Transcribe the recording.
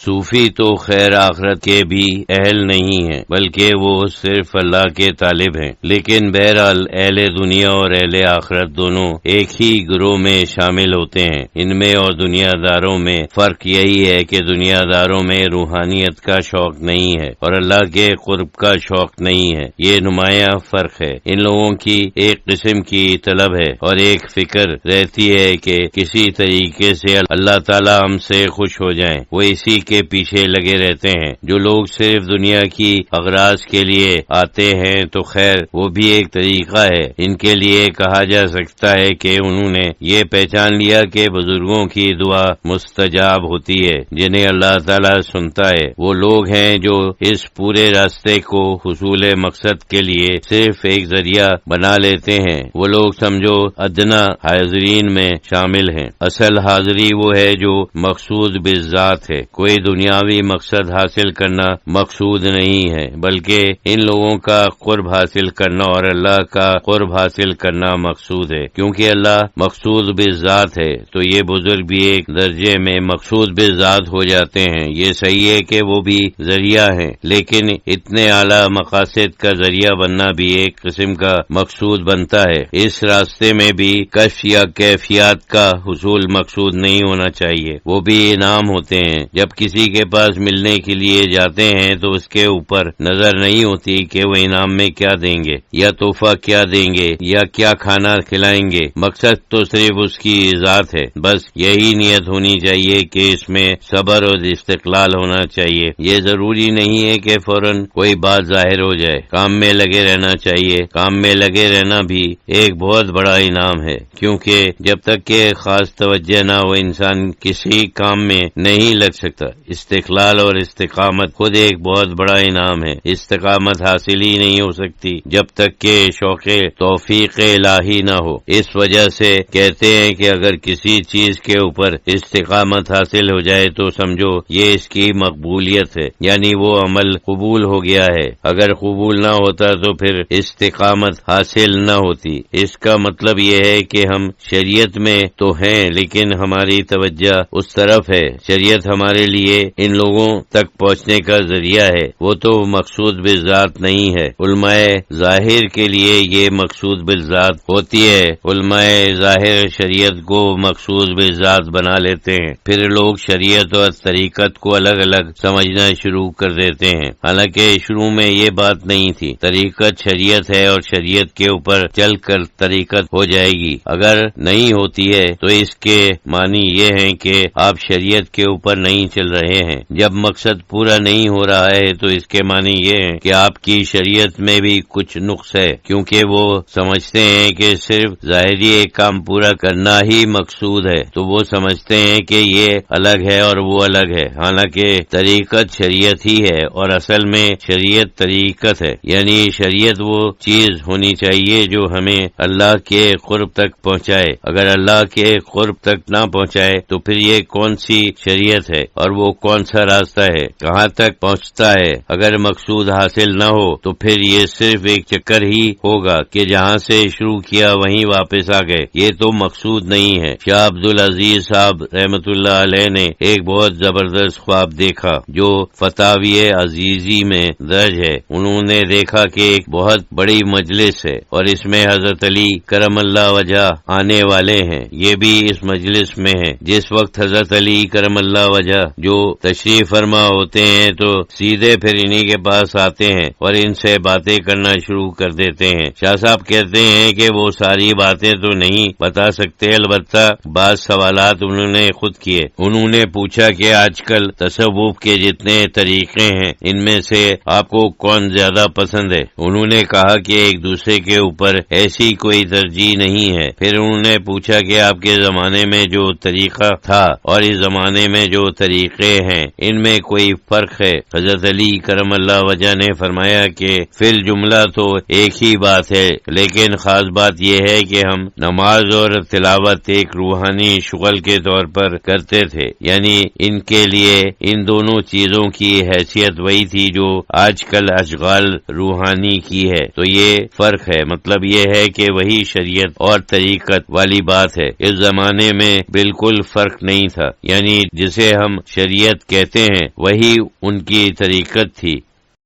صوفی تو خیر آخرت کے بھی اہل نہیں ہیں، بلکہ وہ صرف اللہ کے طالب ہیں، لیکن بہرحال اہل دنیا اور اہل آخرت دونوں ایک ہی گروہ میں شامل ہوتے ہیں۔ ان میں اور دنیا داروں میں فرق یہی ہے کہ دنیا داروں میں روحانیت کا شوق نہیں ہے اور اللہ کے قرب کا شوق نہیں ہے۔ یہ نمایاں فرق ہے۔ ان لوگوں کی ایک قسم کی طلب ہے اور ایک فکر رہتی ہے کہ کسی طریقے سے اللہ تعالی ہم سے خوش ہو جائیں، وہ اسی کے پیچھے لگے رہتے ہیں۔ جو لوگ صرف دنیا کی اغراض کے لیے آتے ہیں تو خیر وہ بھی ایک طریقہ ہے۔ ان کے لیے کہا جا سکتا ہے کہ انہوں نے یہ پہچان لیا کہ بزرگوں کی دعا مستجاب ہوتی ہے، جنہیں اللہ تعالیٰ سنتا ہے۔ وہ لوگ ہیں جو اس پورے راستے کو حصول مقصد کے لیے صرف ایک ذریعہ بنا لیتے ہیں۔ وہ لوگ سمجھو ادنا حاضرین میں شامل ہیں۔ اصل حاضری وہ ہے جو مقصود بالذات ہے۔ کوئی دنیاوی مقصد حاصل کرنا مقصود نہیں ہے، بلکہ ان لوگوں کا قرب حاصل کرنا اور اللہ کا قرب حاصل کرنا مقصود ہے۔ کیونکہ اللہ مقصود بالذات ہے تو یہ بزرگ بھی ایک درجے میں مقصود بالذات ہو جاتے ہیں۔ یہ صحیح ہے کہ وہ بھی ذریعہ ہیں، لیکن اتنے اعلیٰ مقاصد کا ذریعہ بننا بھی ایک قسم کا مقصود بنتا ہے۔ اس راستے میں بھی کشف یا کیفیات کا حصول مقصود نہیں ہونا چاہیے، وہ بھی انعام ہوتے ہیں۔ جب کسی کے پاس ملنے کے لیے جاتے ہیں تو اس کے اوپر نظر نہیں ہوتی کہ وہ انعام میں کیا دیں گے یا تحفہ کیا دیں گے یا کیا کھانا کھلائیں گے۔ مقصد تو صرف اس کی ذات ہے۔ بس یہی نیت ہونی چاہیے کہ اس میں صبر اور استقلال ہونا چاہیے۔ یہ ضروری نہیں ہے کہ فوراً کوئی بات ظاہر ہو جائے۔ کام میں لگے رہنا چاہیے۔ کام میں لگے رہنا بھی ایک بہت بڑا انعام ہے، کیونکہ جب تک کہ خاص توجہ نہ ہو انسان کسی کام میں نہیں لگ سکتا۔ استقلال اور استقامت خود ایک بہت بڑا انعام ہے۔ استقامت حاصل ہی نہیں ہو سکتی جب تک کہ شوق توفیق الہی نہ ہو۔ اس وجہ سے کہتے ہیں کہ اگر کسی چیز کے اوپر استقامت حاصل ہو جائے تو سمجھو یہ اس کی مقبولیت ہے، یعنی وہ عمل قبول ہو گیا ہے۔ اگر قبول نہ ہوتا تو پھر استقامت حاصل نہ ہوتی۔ اس کا مطلب یہ ہے کہ ہم شریعت میں تو ہیں لیکن ہماری توجہ اس طرف ہے۔ شریعت ہمارے لیے ان لوگوں تک پہنچنے کا ذریعہ ہے، وہ تو مقصود بالذات نہیں ہے۔ علماء ظاہر کے لیے یہ مقصود بالذات ہوتی ہے۔ علماء ظاہر شریعت کو مقصود بالذات بنا لیتے ہیں، پھر لوگ شریعت اور طریقت کو الگ الگ سمجھنا شروع کر دیتے ہیں، حالانکہ شروع میں یہ بات نہیں تھی۔ طریقت شریعت ہے اور شریعت کے اوپر چل کر طریقت ہو جائے گی۔ اگر نہیں ہوتی ہے تو اس کے معنی یہ ہیں کہ آپ شریعت کے اوپر نہیں چل رہے ہیں۔ جب مقصد پورا نہیں ہو رہا ہے تو اس کے معنی یہ ہے کہ آپ کی شریعت میں بھی کچھ نقص ہے، کیونکہ وہ سمجھتے ہیں کہ صرف ظاہری ایک کام پورا کرنا ہی مقصود ہے، تو وہ سمجھتے ہیں کہ یہ الگ ہے اور وہ الگ ہے، حالانکہ طریقت شریعت ہی ہے اور اصل میں شریعت طریقت ہے۔ یعنی شریعت وہ چیز ہونی چاہیے جو ہمیں اللہ کے قرب تک پہنچائے۔ اگر اللہ کے قرب تک نہ پہنچائے تو پھر یہ کون سی شریعت ہے اور وہ کون سا راستہ ہے، کہاں تک پہنچتا ہے؟ اگر مقصود حاصل نہ ہو تو پھر یہ صرف ایک چکر ہی ہوگا کہ جہاں سے شروع کیا وہیں واپس آ گئے، یہ تو مقصود نہیں ہے۔ شاہ عبدالعزیز صاحب رحمۃ اللہ علیہ نے ایک بہت زبردست خواب دیکھا جو فتاوی عزیزی میں درج ہے۔ انہوں نے دیکھا کہ ایک بہت بڑی مجلس ہے اور اس میں حضرت علی کرم اللہ وجہ آنے والے ہیں۔ یہ بھی اس مجلس میں ہے۔ جس وقت حضرت علی کرم اللہ وجہ جو تشریف فرما ہوتے ہیں تو سیدھے پھر انہی کے پاس آتے ہیں اور ان سے باتیں کرنا شروع کر دیتے ہیں۔ شاہ صاحب کہتے ہیں کہ وہ ساری باتیں تو نہیں بتا سکتے، البتہ بعض سوالات انہوں نے خود کیے۔ انہوں نے پوچھا کہ آج کل تصوف کے جتنے طریقے ہیں ان میں سے آپ کو کون زیادہ پسند ہے؟ انہوں نے کہا کہ ایک دوسرے کے اوپر ایسی کوئی ترجیح نہیں ہے۔ پھر انہوں نے پوچھا کہ آپ کے زمانے میں جو طریقہ تھا اور اس زمانے میں جو طریقے ہیں ان میں کوئی فرق ہے؟ حضرت علی کرم اللہ وجہ نے فرمایا کہ فی الجملہ تو ایک ہی بات ہے، لیکن خاص بات یہ ہے کہ ہم نماز اور تلاوت ایک روحانی شغل کے طور پر کرتے تھے، یعنی ان کے لیے ان دونوں چیزوں کی حیثیت وہی تھی جو آج کل اشغال روحانی کی ہے۔ تو یہ فرق ہے، مطلب یہ ہے کہ وہی شریعت اور طریقت والی بات ہے۔ اس زمانے میں بالکل فرق نہیں تھا، یعنی جسے ہم شریعت کہتے ہیں وہی ان کی طریقت تھی۔